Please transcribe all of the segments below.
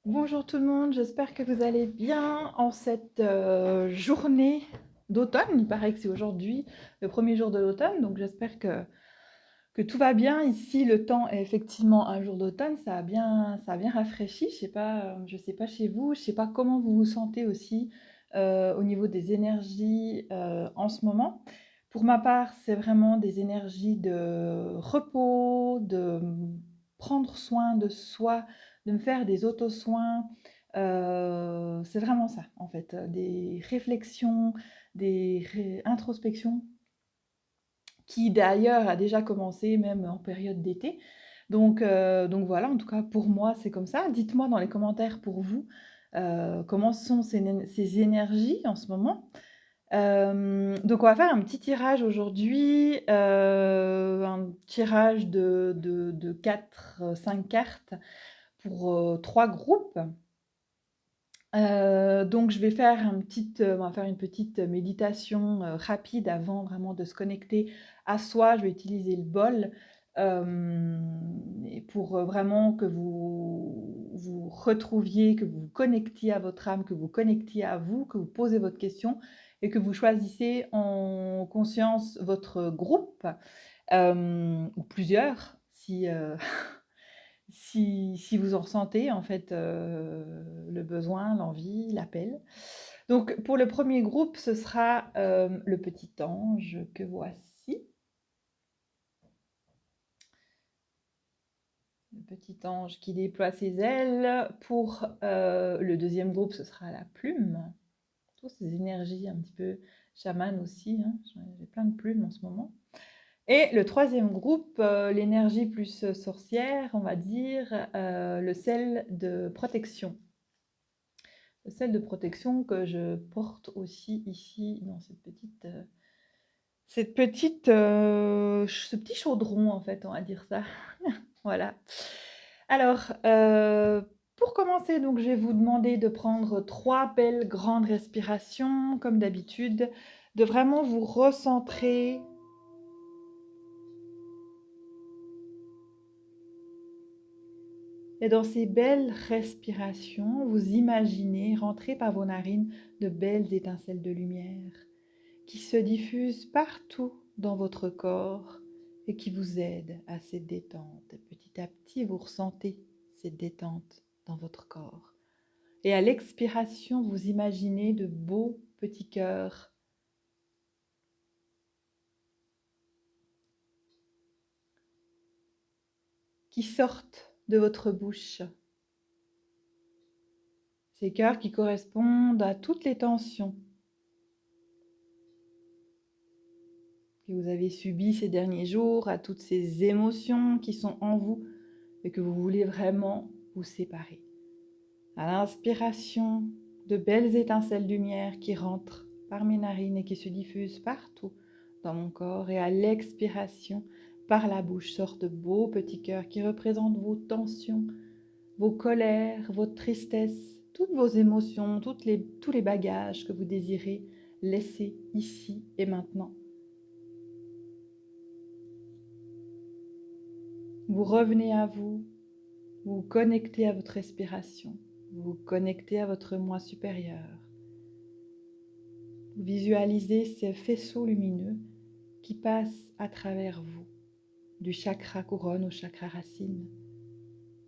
Bonjour tout le monde, j'espère que vous allez bien en cette journée d'automne. Il paraît que c'est aujourd'hui le premier jour de l'automne, donc j'espère que tout va bien. Ici, le temps est effectivement un jour d'automne, ça a bien rafraîchi. Je sais pas chez vous, je sais pas comment vous vous sentez aussi au niveau des énergies en ce moment. Pour ma part, c'est vraiment des énergies de repos, de prendre soin de soi, de me faire des auto-soins. C'est vraiment ça, en fait, des réflexions, des introspections qui d'ailleurs a déjà commencé même en période d'été. Donc voilà, en tout cas pour moi c'est comme ça. Dites-moi dans les commentaires pour vous comment sont ces énergies en ce moment. Donc on va faire un petit tirage aujourd'hui, un tirage de 4, 5 cartes pour 3 groupes. Donc je vais faire on va faire une petite méditation rapide avant vraiment de se connecter à soi. Je vais utiliser le bol et pour vraiment que vous vous retrouviez, que vous vous connectiez à votre âme, que vous connectiez à vous, que vous posez votre question et que vous choisissez en conscience votre groupe ou plusieurs si vous en ressentez en fait le besoin, l'envie, l'appel. Donc pour le premier groupe, ce sera le petit ange que voici. Le petit ange qui déploie ses ailes. Pour le deuxième groupe, ce sera la plume. Toutes ces énergies un petit peu chamanes aussi. Hein. J'ai plein de plumes en ce moment. Et le troisième groupe, l'énergie plus sorcière, on va dire, le sel de protection. Le sel de protection que je porte aussi ici dans ce petit chaudron en fait, on va dire ça. Voilà. Alors, pour commencer, donc je vais vous demander de prendre 3 belles grandes respirations comme d'habitude, de vraiment vous recentrer. Et dans ces belles respirations, vous imaginez rentrer par vos narines de belles étincelles de lumière qui se diffusent partout dans votre corps et qui vous aident à cette détente. Et petit à petit, vous ressentez cette détente dans votre corps. Et à l'expiration, vous imaginez de beaux petits cœurs qui sortent de votre bouche. Ces cœurs qui correspondent à toutes les tensions que vous avez subies ces derniers jours, à toutes ces émotions qui sont en vous et que vous voulez vraiment vous séparer. À l'inspiration, de belles étincelles de lumière qui rentrent par mes narines et qui se diffusent partout dans mon corps. Et à l'expiration, par la bouche, sortent de beaux petits cœurs qui représentent vos tensions, vos colères, votre tristesse, toutes vos émotions, tous les bagages que vous désirez laisser ici et maintenant. Vous revenez à vous, vous vous connectez à votre respiration, vous vous connectez à votre moi supérieur. Vous visualisez ces faisceaux lumineux qui passent à travers vous, du chakra couronne au chakra racine.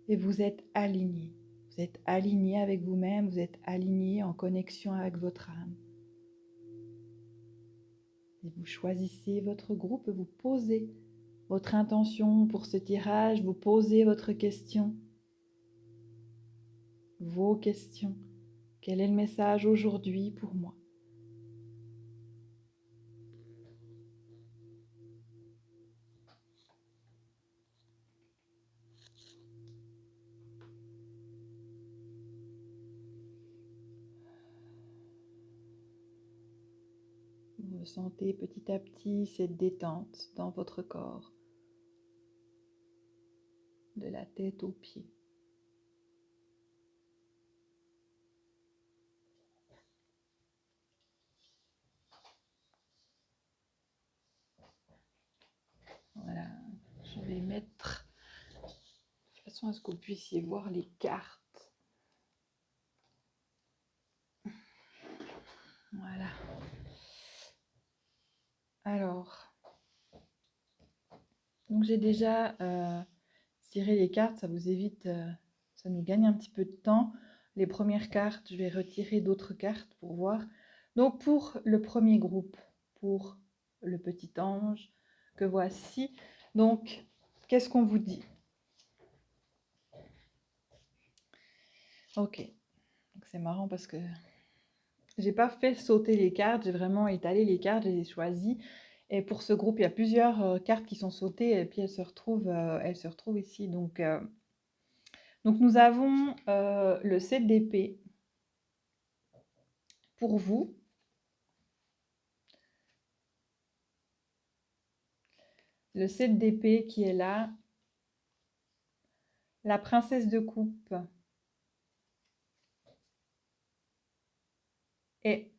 Et vous êtes aligné. Vous êtes aligné avec vous-même, vous êtes aligné en connexion avec votre âme. Et vous choisissez votre groupe, vous posez votre intention pour ce tirage, vous posez votre question, vos questions. Quel est le message aujourd'hui pour moi ? Vous ressentez petit à petit cette détente dans votre corps, de la tête aux pieds. Voilà, je vais mettre de façon à ce que vous puissiez voir les cartes Voilà. Alors, donc j'ai déjà tiré les cartes, ça vous évite, ça nous gagne un petit peu de temps. Les premières cartes, je vais retirer d'autres cartes pour voir. Donc pour le premier groupe, pour le petit ange que voici, donc qu'est-ce qu'on vous dit? Ok, c'est marrant parce que j'ai pas fait sauter les cartes, j'ai vraiment étalé les cartes, je les ai choisies. Et pour ce groupe, il y a plusieurs cartes qui sont sautées et puis elles se retrouvent ici. Donc nous avons le 7 d'épée pour vous. Le 7 d'épée qui est là. La princesse de coupe. Et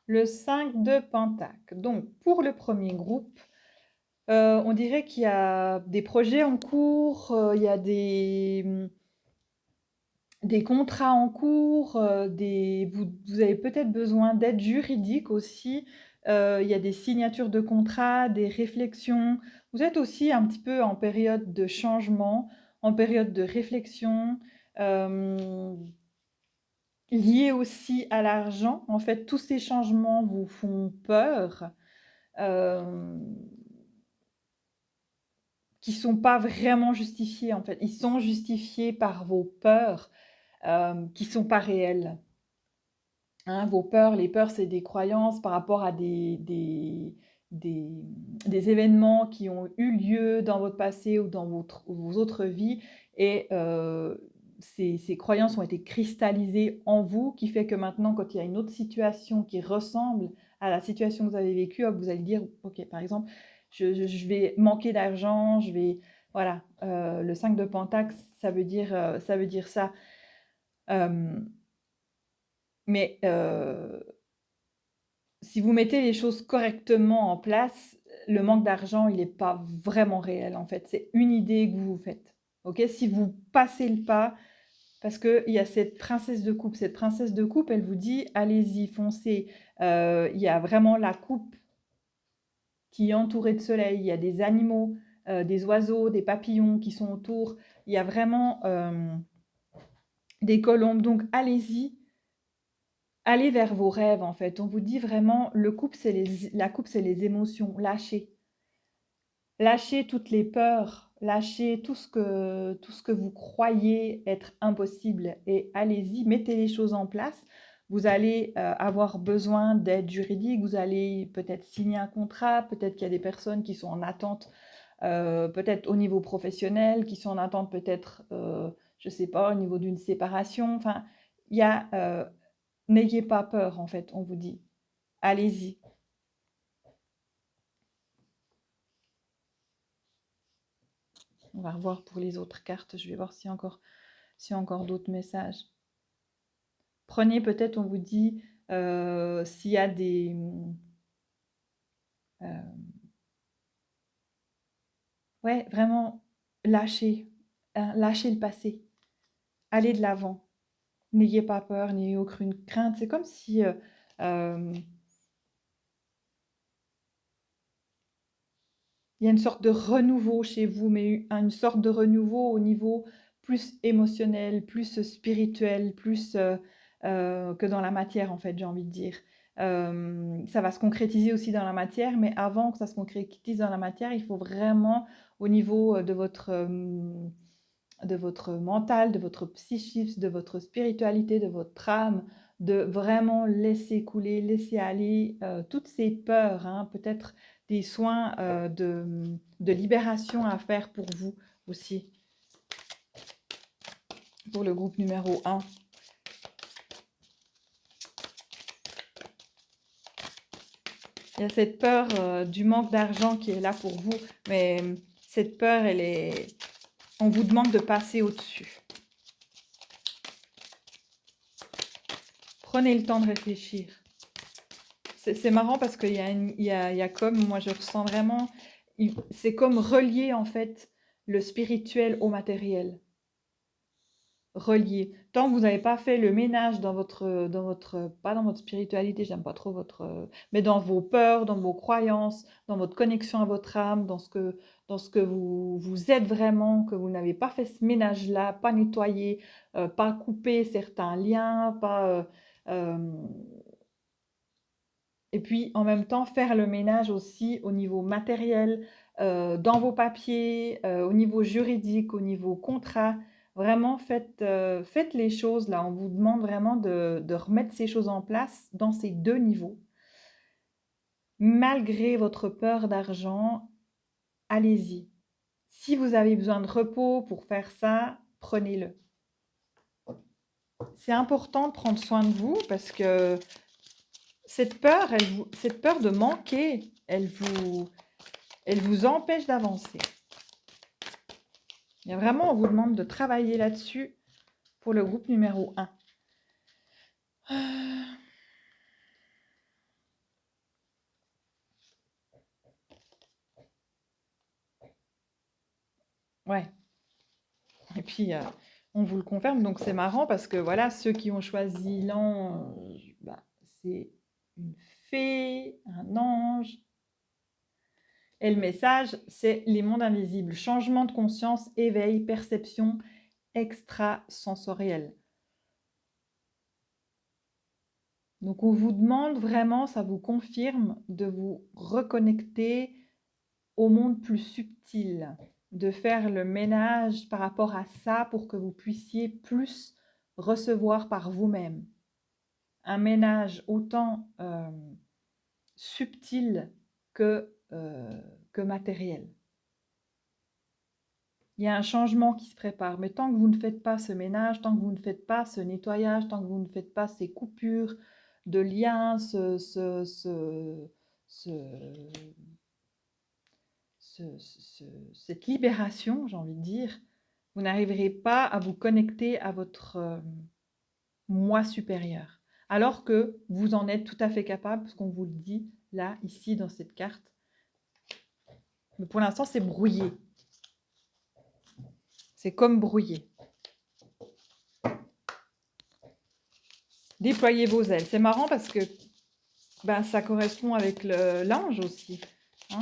le 5 de pentacle. Donc pour le premier groupe, on dirait qu'il y a des projets en cours, il y a des contrats en cours, vous avez peut-être besoin d'aide juridique aussi. Il y a des signatures de contrats, des réflexions. Vous êtes aussi un petit peu en période de changement, en période de réflexion, liée aussi à l'argent. En fait, tous ces changements vous font peur, qui sont pas vraiment justifiés en fait. Ils sont justifiés par vos peurs, qui sont pas réelles. Hein, vos peurs, les peurs, c'est des croyances par rapport à des, des événements qui ont eu lieu dans votre passé ou dans vos autres vies. Et ces croyances ont été cristallisées en vous, qui fait que maintenant, quand il y a une autre situation qui ressemble à la situation que vous avez vécue, hop, vous allez dire, ok, par exemple, je vais manquer d'argent, je vais... Voilà, le 5 de Pentacle, ça veut dire ça. Mais si vous mettez les choses correctement en place, le manque d'argent, il n'est pas vraiment réel en fait. C'est une idée que vous vous faites. Ok, si vous passez le pas, parce qu'il y a cette princesse de coupe. Cette princesse de coupe, elle vous dit, allez-y, foncez. Il y a vraiment la coupe qui est entourée de soleil. Il y a des animaux, des oiseaux, des papillons qui sont autour. Il y a vraiment des colombes. Donc allez-y. Allez vers vos rêves, en fait. On vous dit vraiment, la coupe, c'est les émotions. Lâchez. Lâchez toutes les peurs. Lâchez tout ce que vous croyez être impossible. Et allez-y, mettez les choses en place. Vous allez avoir besoin d'aide juridique. Vous allez peut-être signer un contrat. Peut-être qu'il y a des personnes qui sont en attente, peut-être au niveau professionnel, qui sont en attente peut-être, je ne sais pas, au niveau d'une séparation. Enfin, il y a... N'ayez pas peur, en fait, on vous dit. Allez-y. On va revoir pour les autres cartes. Je vais voir s'il y a encore d'autres messages. Prenez peut-être, on vous dit, s'il y a des... ouais, vraiment, lâchez. Hein, lâchez le passé. Allez de l'avant. N'ayez pas peur, n'ayez aucune crainte. C'est comme si... il y a une sorte de renouveau chez vous, mais une sorte de renouveau au niveau plus émotionnel, plus spirituel, plus que dans la matière, en fait, j'ai envie de dire. Ça va se concrétiser aussi dans la matière, mais avant que ça se concrétise dans la matière, il faut vraiment, au niveau de votre mental, de votre psychisme, de votre spiritualité, de votre âme, de vraiment laisser couler, laisser aller toutes ces peurs, hein, peut-être des soins de libération à faire pour vous aussi, pour le groupe numéro 1. Il y a cette peur du manque d'argent qui est là pour vous, mais cette peur, on vous demande de passer au-dessus. Prenez le temps de réfléchir. C'est marrant parce qu'il y a comme, moi je ressens vraiment, c'est comme relier en fait le spirituel au matériel. relié. Tant que vous n'avez pas fait le ménage pas dans votre spiritualité, j'aime pas trop mais dans vos peurs, dans vos croyances, dans votre connexion à votre âme, dans ce que vous êtes vraiment, que vous n'avez pas fait ce ménage-là, pas nettoyé, pas coupé certains liens, et puis en même temps faire le ménage aussi au niveau matériel, dans vos papiers, au niveau juridique, au niveau contrat. Vraiment faites les choses là. On vous demande vraiment de remettre ces choses en place dans ces 2 niveaux. Malgré votre peur d'argent, allez-y. Si vous avez besoin de repos pour faire ça, prenez-le. C'est important de prendre soin de vous parce que cette peur de manquer, elle vous empêche d'avancer. Il y a vraiment, on vous demande de travailler là-dessus pour le groupe numéro 1. Ouais. Et puis, on vous le confirme, donc c'est marrant parce que voilà, ceux qui ont choisi l'an, c'est une fée, un ange. Et le message, c'est les mondes invisibles. Changement de conscience, éveil, perception extrasensorielle. Donc on vous demande vraiment, ça vous confirme, de vous reconnecter au monde plus subtil, de faire le ménage par rapport à ça pour que vous puissiez plus recevoir par vous-même. Un ménage autant subtil que matériel. Il y a un changement qui se prépare, mais tant que vous ne faites pas ce ménage, tant que vous ne faites pas ce nettoyage, tant que vous ne faites pas ces coupures de liens, cette libération, j'ai envie de dire, vous n'arriverez pas à vous connecter à votre moi supérieur. Alors que vous en êtes tout à fait capable, parce qu'on vous le dit là, ici, dans cette carte. Mais pour l'instant, c'est brouillé. C'est comme brouillé. Déployez vos ailes. C'est marrant parce que ça correspond avec l'ange aussi. Hein.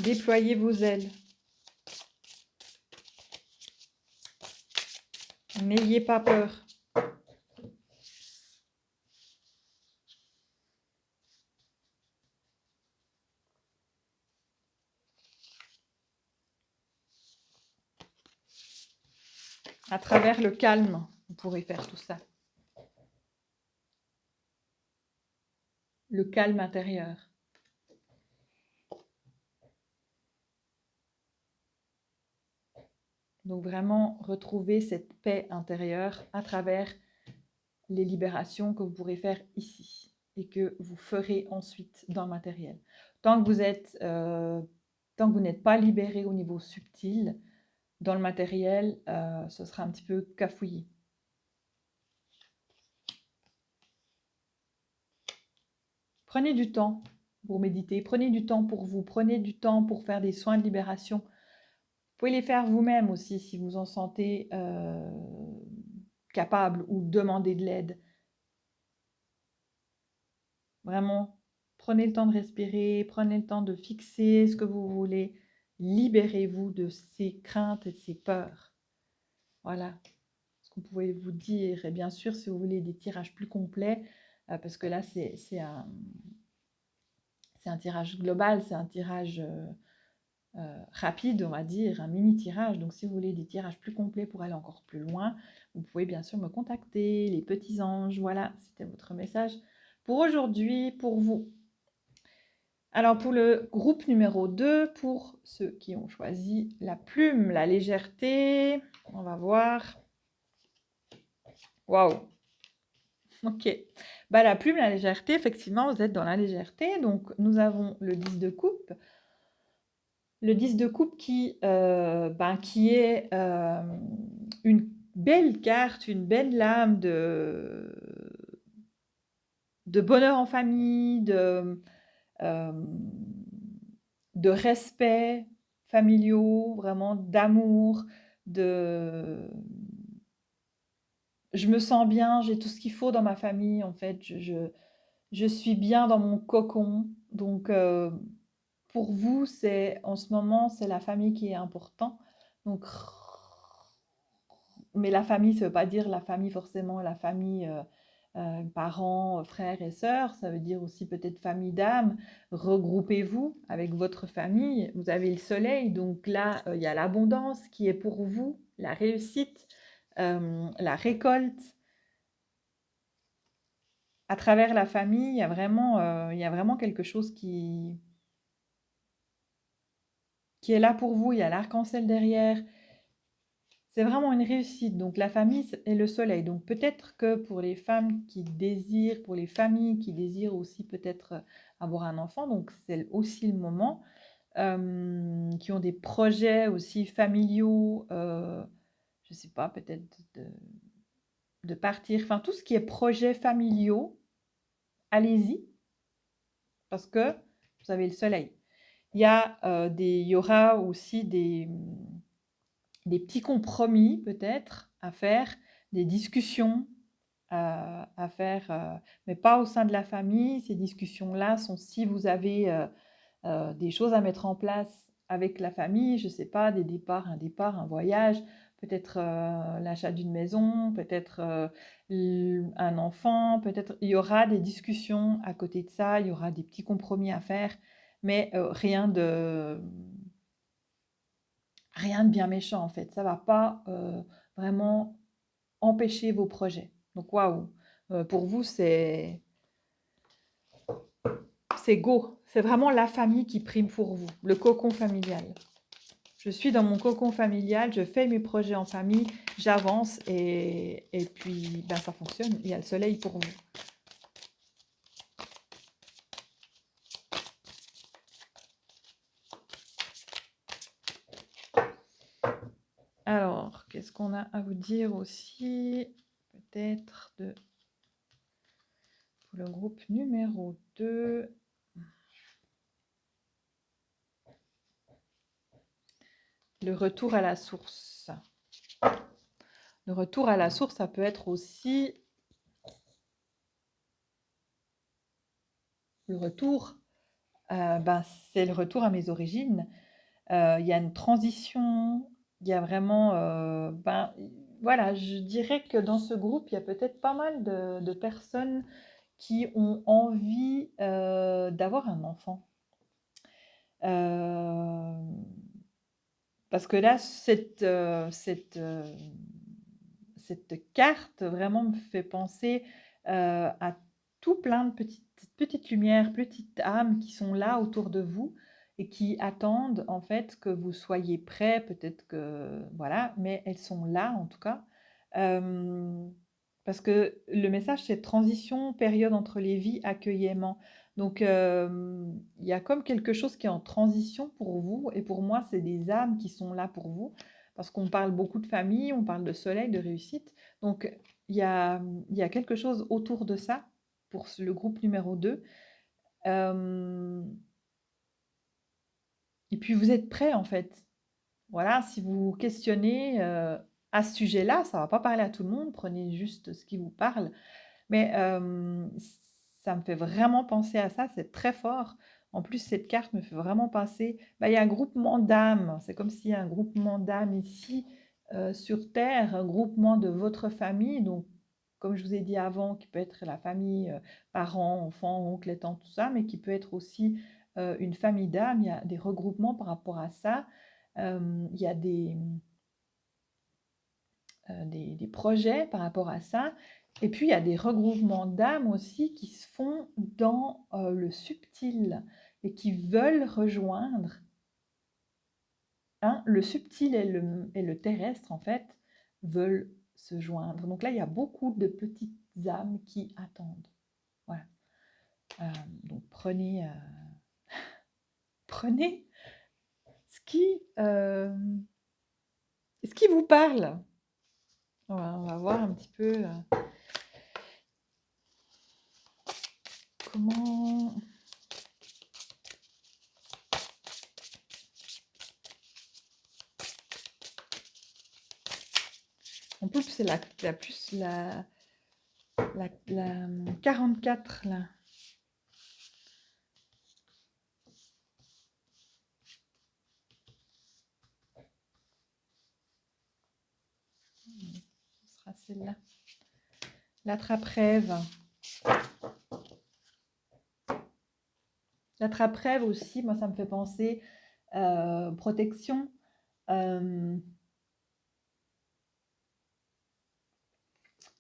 Déployez vos ailes. N'ayez pas peur. À travers le calme, vous pourrez faire tout ça. Le calme intérieur. Donc vraiment retrouver cette paix intérieure à travers les libérations que vous pourrez faire ici et que vous ferez ensuite dans le matériel. Tant que vous n'êtes pas libéré au niveau subtil, dans le matériel, ce sera un petit peu cafouillé. Prenez du temps pour méditer, prenez du temps pour vous, prenez du temps pour faire des soins de libération. Vous pouvez les faire vous-même aussi si vous en sentez capable ou demander de l'aide. Vraiment, prenez le temps de respirer, prenez le temps de fixer ce que vous voulez. Libérez-vous de ces craintes et de ces peurs. Voilà ce qu'on pouvait vous dire. Et bien sûr, si vous voulez des tirages plus complets, parce que là, c'est un tirage global, c'est un tirage rapide, on va dire, un mini tirage. Donc, si vous voulez des tirages plus complets pour aller encore plus loin, vous pouvez bien sûr me contacter, les petits anges. Voilà, c'était votre message pour aujourd'hui, pour vous. Alors, pour le groupe numéro 2, pour ceux qui ont choisi la plume, la légèreté, on va voir. Waouh! Ok. La plume, la légèreté, effectivement, vous êtes dans la légèreté. Donc, nous avons le 10 de coupe. Le 10 de coupe qui est une belle carte, une belle lame de bonheur en famille, de respect familiaux, vraiment d'amour, de je me sens bien, j'ai tout ce qu'il faut dans ma famille, en fait, je suis bien dans mon cocon. Donc, pour vous, c'est en ce moment, c'est la famille qui est important. Donc, mais la famille, ça veut pas dire la famille forcément, la famille, parents, frères et sœurs. Ça veut dire aussi peut-être famille d'âme. Regroupez-vous avec votre famille. Vous avez le soleil, donc là, il y a l'abondance qui est pour vous, la réussite, la récolte. À travers la famille, il y a vraiment quelque chose qui est là pour vous. Il y a l'arc-en-ciel derrière. C'est vraiment une réussite. Donc la famille est le soleil. Donc peut-être que pour les femmes qui désirent, pour les familles qui désirent aussi peut-être avoir un enfant, donc c'est aussi le moment, qui ont des projets aussi familiaux, je ne sais pas, peut-être de partir, enfin tout ce qui est projets familiaux, allez-y, parce que vous avez le soleil. Il y aura aussi des petits compromis peut-être à faire, des discussions à faire, mais pas au sein de la famille. Ces discussions-là sont si vous avez des choses à mettre en place avec la famille, je ne sais pas, un départ, un voyage, peut-être l'achat d'une maison, peut-être un enfant, peut-être il y aura des discussions à côté de ça, il y aura des petits compromis à faire, mais rien de bien méchant en fait. Ça va pas vraiment empêcher vos projets. Donc waouh, pour vous c'est go. C'est vraiment la famille qui prime pour vous, le cocon familial. Je suis dans mon cocon familial, je fais mes projets en famille, j'avance et puis ben, ça fonctionne. Il y a le soleil pour vous. Alors, qu'est-ce qu'on a à vous dire aussi? Peut-être pour le groupe numéro 2. Le retour à la source. Le retour à la source, ça peut être aussi le retour, ben, c'est le retour à mes origines. Il y a une transition, il y a vraiment, ben, voilà, je dirais que dans ce groupe, il y a peut-être pas mal de personnes qui ont envie d'avoir un enfant. Parce que là, cette carte vraiment me fait penser à tout plein de petites lumières, petites âmes qui sont là autour de vous et qui attendent en fait que vous soyez prêts, peut-être que voilà, mais elles sont là en tout cas. Parce que le message, c'est transition, période entre les vies, accueillement. Donc, il y a comme quelque chose qui est en transition pour vous et pour moi, c'est des âmes qui sont là pour vous parce qu'on parle beaucoup de famille, on parle de soleil, de réussite. Donc, il y a quelque chose autour de ça pour le groupe numéro 2. Et puis, vous êtes prêts en fait. Voilà, si vous vous questionnez à ce sujet-là, ça ne va pas parler à tout le monde, prenez juste ce qui vous parle. Mais ça me fait vraiment penser à ça, c'est très fort. En plus, cette carte me fait vraiment penser, bah, il y a un groupement d'âmes, c'est comme s'il y a un groupement d'âmes ici sur Terre, un groupement de votre famille, donc comme je vous ai dit avant, qui peut être la famille, parents, enfants, oncles et tantes, tout ça, mais qui peut être aussi une famille d'âmes, il y a des regroupements par rapport à ça. Il y a des projets par rapport à ça. Et puis, il y a des regroupements d'âmes aussi qui se font dans le subtil et qui veulent rejoindre. Hein, le subtil et le terrestre, en fait, veulent se joindre. Donc là, il y a beaucoup de petites âmes qui attendent. Voilà. Donc, prenez ce qui vous parle. On va voir un petit peu comment... En plus, c'est la 44 là. Ce sera celle-là. L'attrape-rêve. L'attrape-rêve aussi, moi, ça me fait penser protection.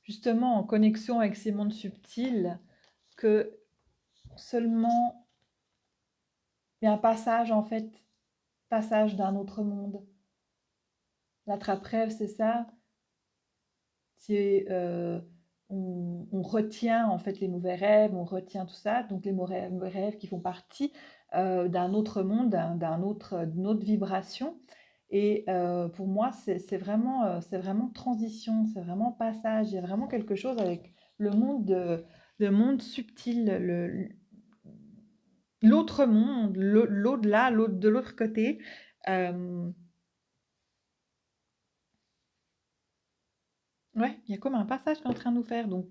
Justement, en connexion avec ces mondes subtils, que seulement il y a un passage, en fait, passage d'un autre monde. L'attrape-rêve, c'est ça. C'est on retient en fait les mauvais rêves, on retient tout ça, donc les mauvais rêves qui font partie d'un autre monde, d'une autre vibration. Et pour moi, c'est vraiment transition, c'est vraiment passage. Il y a vraiment quelque chose avec le monde subtil, l'autre monde, l'au-delà, de l'autre côté. Ouais, il y a comme un passage qui est en train de nous faire. Donc,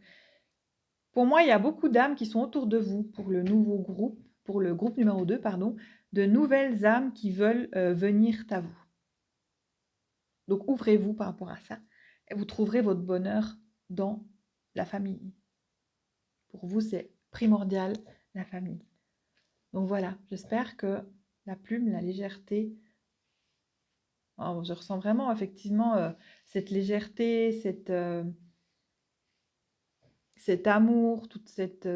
pour moi, il y a beaucoup d'âmes qui sont autour de vous pour le nouveau groupe, pour le groupe numéro 2, pardon, de nouvelles âmes qui veulent venir à vous. Donc, ouvrez-vous par rapport à ça et vous trouverez votre bonheur dans la famille. Pour vous, c'est primordial, la famille. Donc voilà, j'espère que la plume, la légèreté, je ressens vraiment effectivement cette légèreté, cet amour, toute cette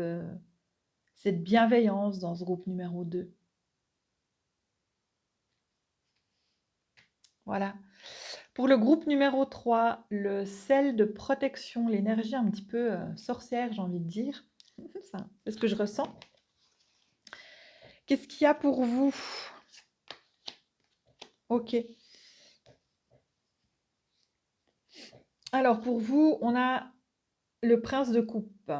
bienveillance dans ce groupe numéro 2. Voilà. Pour le groupe numéro 3, le sel de protection, l'énergie un petit peu sorcière, j'ai envie de dire. C'est ce que je ressens. Qu'est-ce qu'il y a pour vous? Ok. Alors, pour vous, on a le prince de coupe.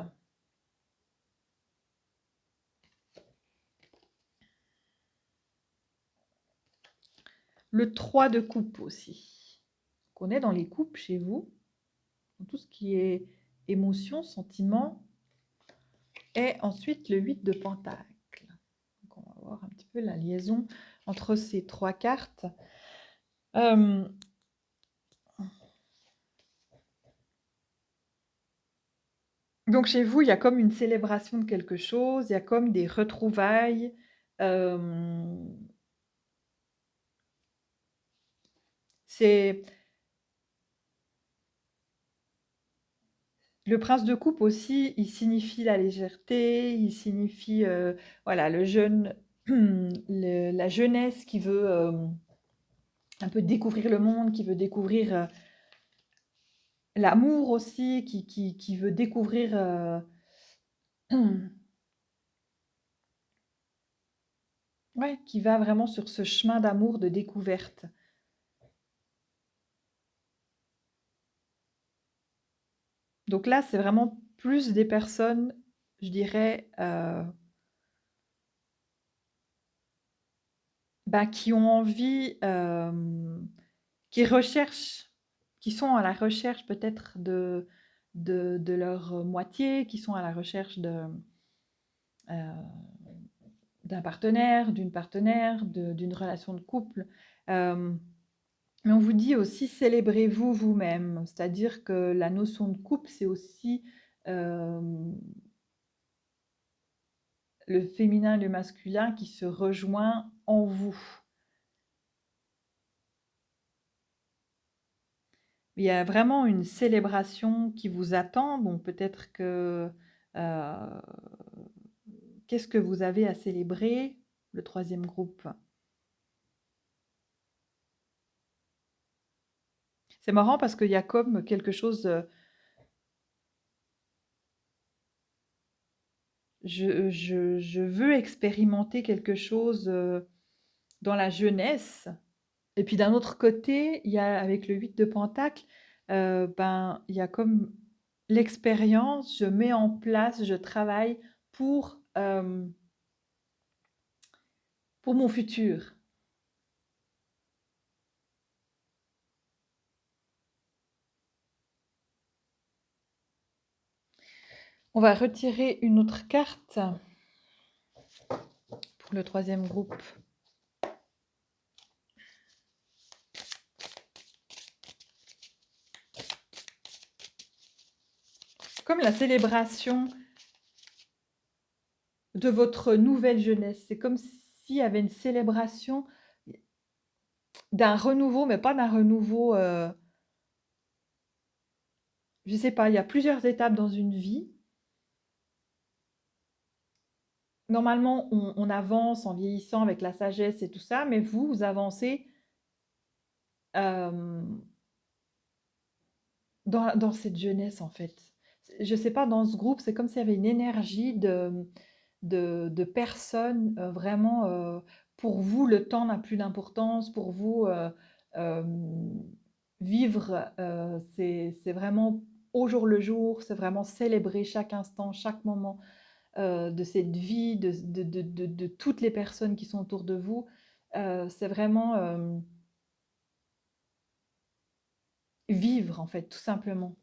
Le 3 de coupe aussi. On est dans les coupes chez vous. Dans tout ce qui est émotion, sentiment. Et ensuite, le 8 de pentacle. Donc, on va voir un petit peu la liaison entre ces trois cartes. Donc chez vous, il y a comme une célébration de quelque chose, il y a comme des retrouvailles. C'est le prince de coupe aussi, il signifie la légèreté, il signifie voilà le jeune, la jeunesse qui veut un peu découvrir le monde, qui veut découvrir l'amour aussi, qui veut découvrir ouais, qui va vraiment sur ce chemin d'amour, de découverte. Donc là, c'est vraiment plus des personnes, je dirais, qui ont envie, qui recherchent, qui sont à la recherche peut-être de leur moitié, qui sont à la recherche d'un partenaire, d'une partenaire, d'une relation de couple. Mais on vous dit aussi célébrez-vous vous-même, c'est-à-dire que la notion de couple, c'est aussi le féminin et le masculin qui se rejoint en vous. Il y a vraiment une célébration qui vous attend. Bon, peut-être que qu'est-ce que vous avez à célébrer, le troisième groupe? C'est marrant parce qu'il y a comme quelque chose. Je veux expérimenter quelque chose dans la jeunesse. Et puis d'un autre côté, il y a avec le 8 de Pentacle, il y a comme l'expérience, je mets en place, je travaille pour mon futur. On va retirer une autre carte pour le troisième groupe. Comme la célébration de votre nouvelle jeunesse. C'est comme s'il y avait une célébration d'un renouveau, mais pas d'un renouveau, je sais pas, il y a plusieurs étapes dans une vie. Normalement, on avance en vieillissant avec la sagesse et tout ça, mais vous avancez dans cette jeunesse, en fait. Je sais pas, dans ce groupe, c'est comme s'il y avait une énergie de personnes vraiment, pour vous, le temps n'a plus d'importance. Pour vous, vivre, c'est vraiment au jour le jour, c'est vraiment célébrer chaque instant, chaque moment de cette vie, de toutes les personnes qui sont autour de vous. C'est vraiment vivre, en fait, tout simplement.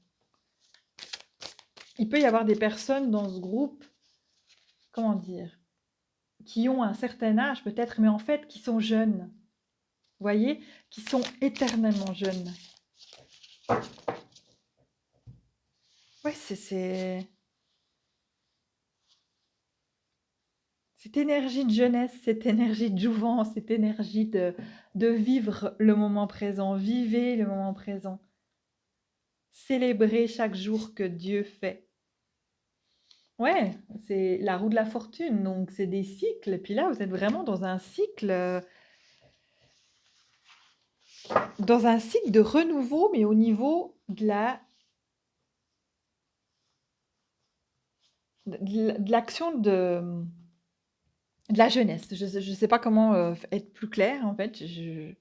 Il peut y avoir des personnes dans ce groupe, comment dire, qui ont un certain âge peut-être, mais en fait qui sont jeunes. Vous voyez, qui sont éternellement jeunes. Ouais, c'est cette énergie de jeunesse, cette énergie de jouvence, cette énergie de vivre le moment présent. Vivez le moment présent. Célébrez chaque jour que Dieu fait. Ouais, c'est la roue de la fortune, donc c'est des cycles. Et puis là, vous êtes vraiment dans un cycle de renouveau, mais au niveau de l'action de la jeunesse. Je ne sais pas comment être plus clair, en fait. Je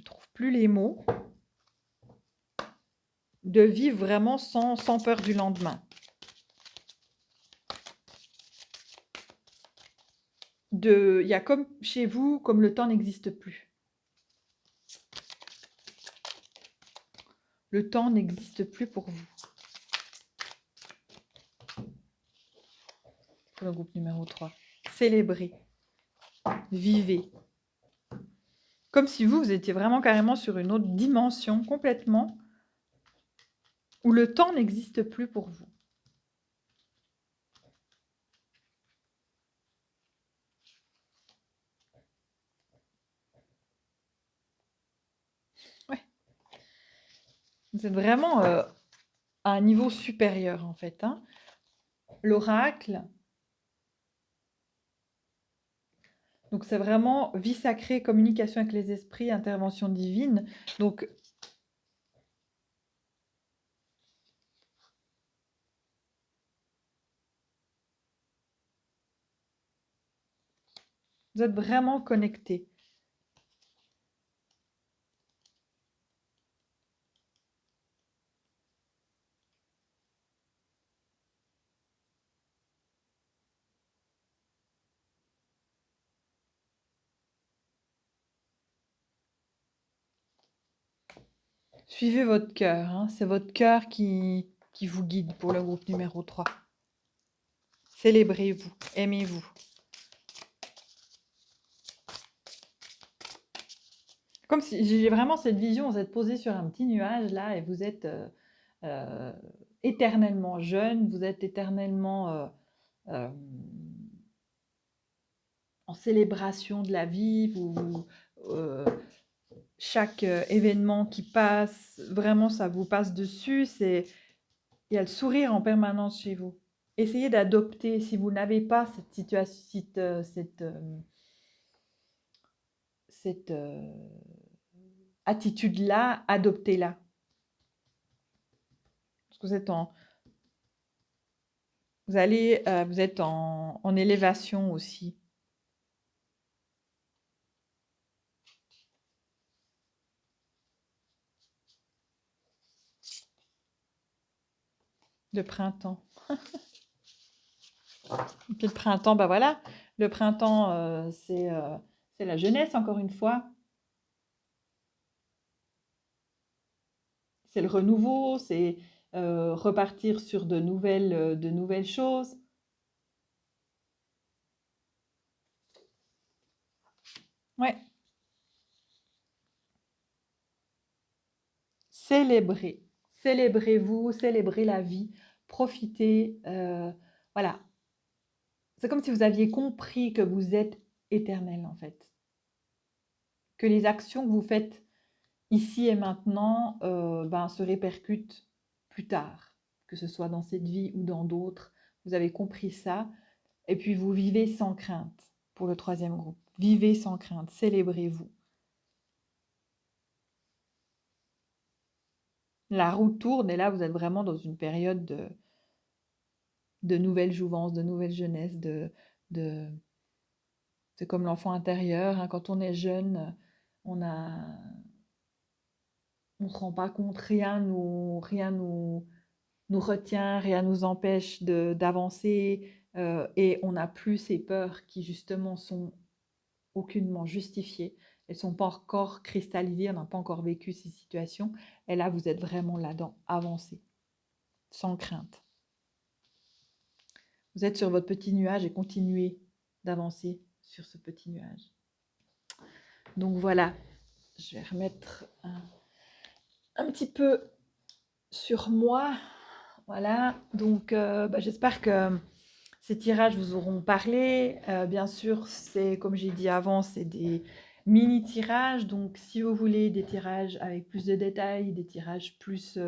trouve plus les mots. De vivre vraiment sans peur du lendemain. Il y a comme chez vous, comme le temps n'existe plus. Le temps n'existe plus pour vous. Pour le groupe numéro 3. Célébrez. Vivez. Comme si vous étiez vraiment carrément sur une autre dimension complètement, où le temps n'existe plus pour vous. Ouais. Vous êtes vraiment à un niveau supérieur, en fait. Hein. L'oracle, donc c'est vraiment vie sacrée, communication avec les esprits, intervention divine. Donc vous êtes vraiment connecté. Suivez votre cœur, hein. C'est votre cœur qui vous guide pour le groupe numéro 3. Célébrez-vous, aimez-vous. Comme si j'ai vraiment cette vision, vous êtes posé sur un petit nuage là et vous êtes éternellement jeune, vous êtes éternellement en célébration de la vie, chaque événement qui passe, vraiment ça vous passe dessus, il y a le sourire en permanence chez vous. Essayez d'adopter, si vous n'avez pas cette situation, cette attitude-là, adoptez-la. Parce que vous êtes en élévation aussi. De printemps. Et puis le printemps, bah voilà, le printemps, c'est la jeunesse, encore une fois. C'est le renouveau, c'est repartir sur de nouvelles choses. Ouais, célébrez. Célébrez-vous, célébrez la vie, profitez. Voilà. C'est comme si vous aviez compris que vous êtes éternel, en fait. Que les actions que vous faites ici et maintenant ben, se répercutent plus tard, que ce soit dans cette vie ou dans d'autres. Vous avez compris ça. Et puis vous vivez sans crainte pour le troisième groupe. Vivez sans crainte, célébrez-vous. La roue tourne et là vous êtes vraiment dans une période de nouvelle jouvence, de nouvelle jeunesse, de... c'est comme l'enfant intérieur. Hein, quand on est jeune, on ne se rend pas compte, rien nous retient, rien nous empêche d'avancer et on n'a plus ces peurs qui justement sont aucunement justifiées. Elles ne sont pas encore cristallisées, on n'a pas encore vécu ces situations. Et là, vous êtes vraiment là-dedans, avancez, sans crainte. Vous êtes sur votre petit nuage et continuez d'avancer sur ce petit nuage. Donc voilà, je vais remettre un petit peu sur moi. Voilà, donc j'espère que ces tirages vous auront parlé. Bien sûr, c'est comme j'ai dit avant, c'est des mini tirages. Donc si vous voulez des tirages avec plus de détails, des tirages plus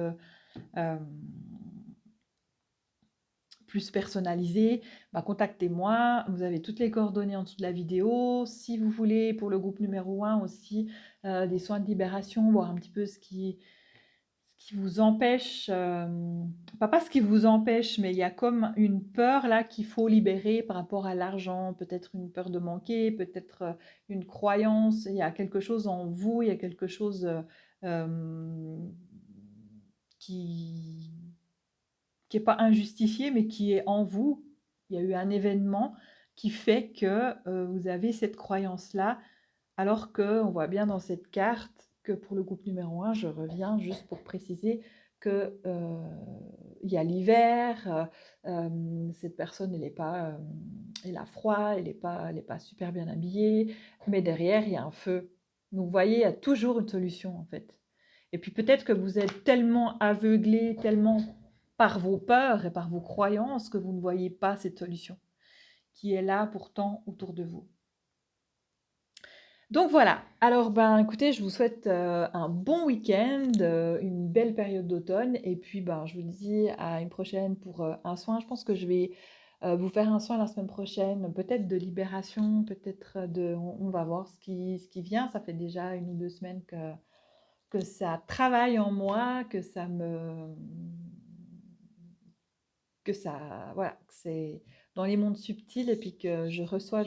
personnalisés, contactez-moi. Vous avez toutes les coordonnées en dessous de la vidéo. Si vous voulez pour le groupe numéro 1 aussi des soins de libération, voir un petit peu ce qui vous empêche, pas ce qui vous empêche, mais il y a comme une peur là qu'il faut libérer par rapport à l'argent, peut-être une peur de manquer, peut-être une croyance, il y a quelque chose en vous, il y a quelque chose qui n'est pas injustifié, mais qui est en vous. Il y a eu un événement qui fait que vous avez cette croyance-là, alors qu'on voit bien dans cette carte que pour le groupe numéro 1, je reviens juste pour préciser que il y a l'hiver, cette personne elle a froid, elle n'est pas super bien habillée, mais derrière il y a un feu. Donc vous voyez, il y a toujours une solution en fait. Et puis peut-être que vous êtes tellement aveuglé, tellement par vos peurs et par vos croyances que vous ne voyez pas cette solution qui est là pourtant autour de vous. Donc voilà, alors écoutez, je vous souhaite un bon week-end, une belle période d'automne et puis je vous dis à une prochaine pour un soin. Je pense que je vais vous faire un soin la semaine prochaine, peut-être de libération, peut-être on va voir ce qui vient. Ça fait déjà 1 ou 2 semaines que ça travaille en moi, que voilà, que c'est dans les mondes subtils et puis que je reçois.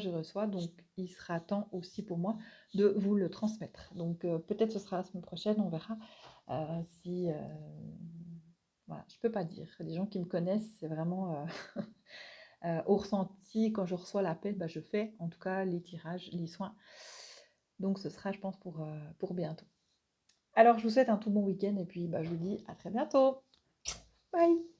Donc il sera temps aussi pour moi de vous le transmettre. Donc peut-être ce sera la semaine prochaine, on verra si... voilà, je peux pas dire. Les gens qui me connaissent, c'est vraiment au ressenti. Quand je reçois l'appel, je fais en tout cas les tirages, les soins. Donc ce sera, je pense, pour bientôt. Alors je vous souhaite un tout bon week-end et puis je vous dis à très bientôt. Bye!